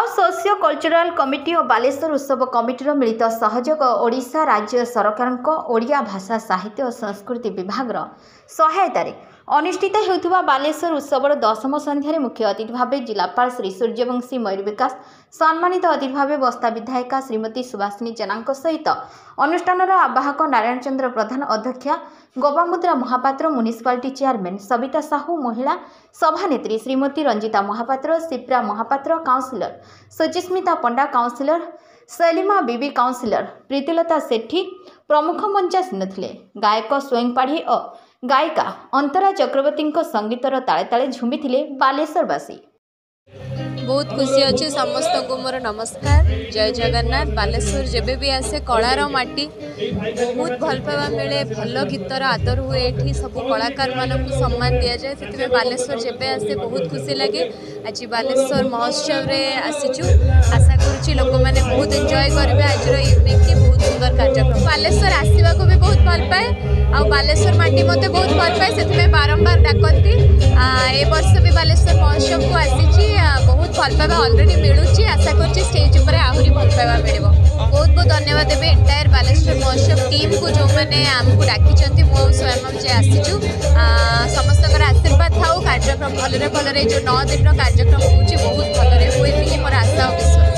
Rao socio cultural committee और बालेश्वर उत्सव कमिटीर मिलित सहयोग ओडिशा राज्य सरकार ओडिया भाषा साहित्य और संस्कृति विभाग सहायतार अनुष्ठित होता बालेश्वर उत्सव 10म संध्यारे मुख्य अतिथि भाव जिलापाल श्री सूर्यवंशी मयूर विकास सम्मानित अतिथि भाव बस्ता विधायिका श्रीमती सुभाषिनी जेना सहित अनुष्ठान आवाहक नारायण चंद्र प्रधान अध्यक्षा गोपामुद्रा महापात्र म्युनिसिपालिटी चेयरमैन सविता साहू महिला सभानेत्री श्रीमती रंजिता महापात्र सिप्रा महापात्र काउंसिलर सुचिस्मिता पंडा काउंसिलर सलीमा बीबी काउंसिलर प्रीतिलता सेठी प्रमुख मंचासीन थे। गायक स्वयं पाढ़ी और गायिका अंतरा चक्रवर्ती संगीतर ताले ताले झुमिथिले बालेश्वरवासी। बहुत खुशी अच्छे समस्त को मोर नमस्कार जय जगन्नाथ। बालेश्वर जेबे भी आसे कलार माटी बहुत भल पावा मिले भल गीतर आदर हुए ये सब कलाकार मानक सम्मान दि जाए से बालेश्वर जेबे आसे बहुत खुशी लगे। आज बालेश्वर महोत्सव रे आसीचु आशा करुच्ची लोक मैंने बहुत एंजॉय करेंगे आज इवनिंग की बहुत सुंदर कार्यक्रम। बालेश्वर आसवा को भी बहुत भल पाए आ बालेश्वर माटी मत बहुत भल पाए से बारंबार डाकती ए वर्ष भी बालेश्वर महोत्सव को आसी बहुत भल पाइबा अलरेडी मिलूँ। आशा कर स्टेज उपर आहरी भल पाइबा मिल। बहुत बहुत धन्यवाद देवे एंटायर बालेश्वर महोत्सव टीम को जो मैंने आमको डाकी मो स्वयं जे आसीचु समस्त आशीर्वाद था कार्यक्रम भलरे भलरे जो 9 दिन कार्यक्रम हो बहुत भलरे हुए मोर आशा और विश्वास।